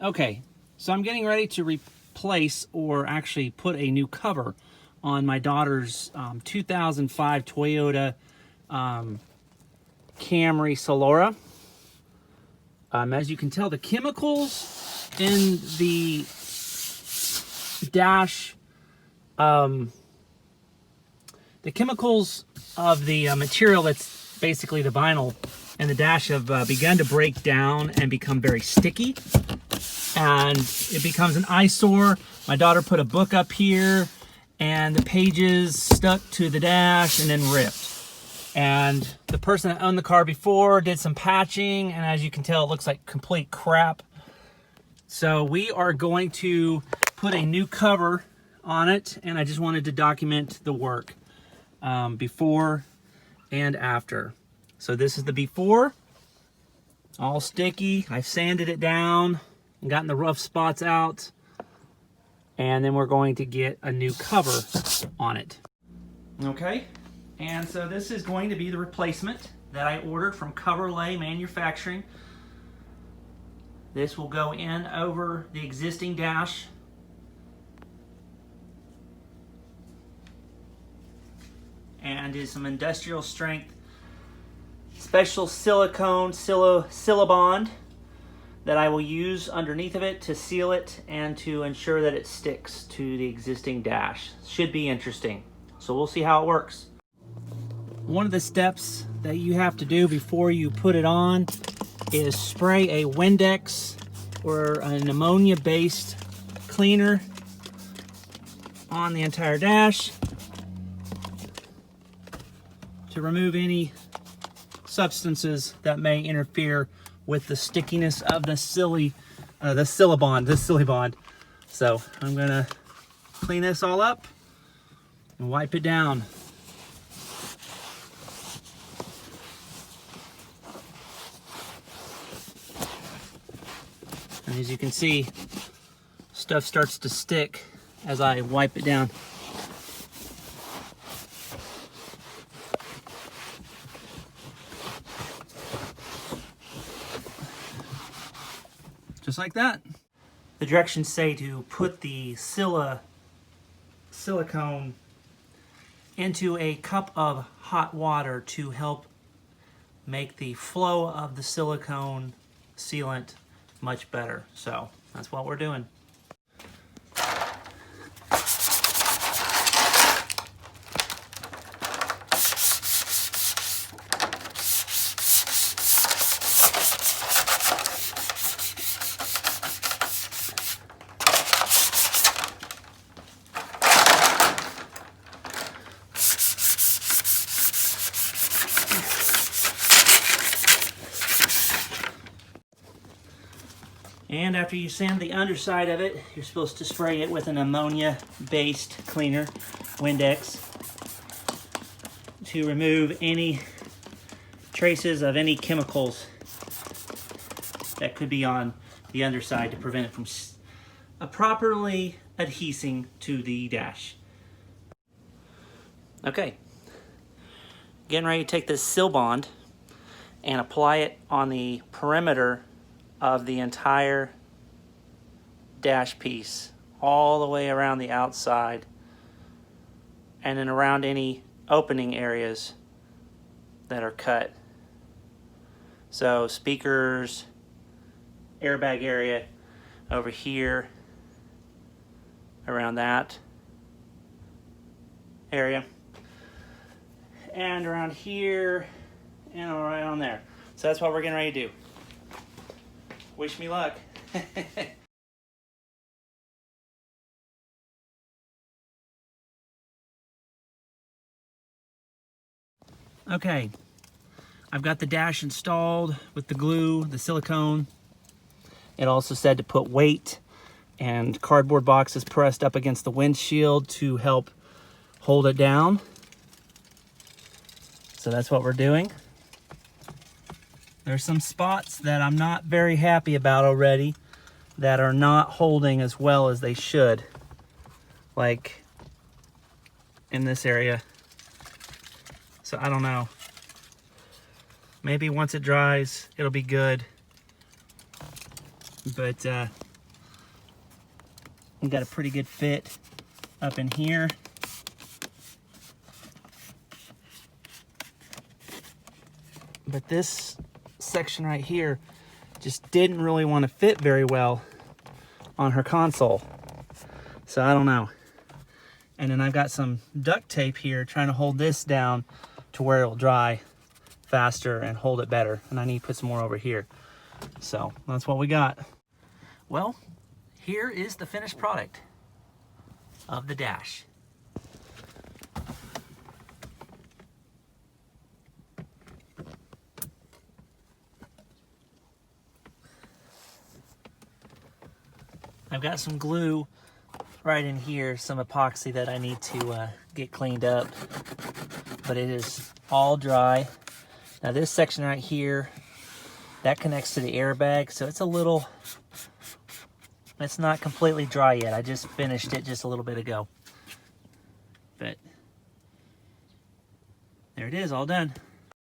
Okay, so I'm getting ready to replace or actually put a new cover on my daughter's 2005 Toyota Camry Solora. As you can tell, the chemicals in the dash, the chemicals of the material that's basically the vinyl and the dash have begun to break down and become very sticky, and it becomes an eyesore. My daughter put a book up here and the pages stuck to the dash and then ripped. And the person that owned the car before did some patching, and as you can tell, it looks like complete crap. So we are going to put a new cover on it, and I just wanted to document the work before and after. So this is the before, all sticky. I've sanded it down and gotten the rough spots out, and then we're going to get a new cover on it. Okay, and so this is going to be the replacement that I ordered from Coverlay Manufacturing. This will go in over the existing dash. And is some industrial strength special silicone sil-bond that I will use underneath of it to seal it and to ensure that it sticks to the existing dash. Should be interesting. So we'll see how it works. One of the steps that you have to do before you put it on is spray a Windex or an ammonia-based cleaner on the entire dash to remove any substances that may interfere with the stickiness of the sil-bond. So I'm gonna clean this all up and wipe it down. And as you can see, stuff starts to stick as I wipe it down. Just like that. The directions say to put the silicone into a cup of hot water to help make the flow of the silicone sealant much better. So that's what we're doing. And after you sand the underside of it, you're supposed to spray it with an ammonia-based cleaner, Windex, to remove any traces of any chemicals that could be on the underside to prevent it from properly adhesing to the dash. Okay, getting ready to take this sil-bond and apply it on the perimeter of the entire dash piece, all the way around the outside, and then around any opening areas that are cut. So speakers, airbag area over here, around that area, and around here, and right on there. So that's what we're getting ready to do. Wish me luck. Okay, I've got the dash installed with the glue, the silicone. It also said to put weight and cardboard boxes pressed up against the windshield to help hold it down. So that's what we're doing. There's some spots that I'm not very happy about already that are not holding as well as they should. Like in this area. So I don't know. Maybe once it dries, it'll be good. But We got a pretty good fit up in here. But this section right here just didn't really want to fit very well on her console. So I don't know. And then I've got some duct tape here trying to hold this down to where it'll dry faster and hold it better. And I need to put some more over here. So that's what we got. Well, here is the finished product of the dash. I've got some glue right in here, some epoxy that I need to get cleaned up, but it is all dry. Now this section right here, that connects to the airbag, so it's a little, it's not completely dry yet. I just finished it just a little bit ago. But there it is, all done.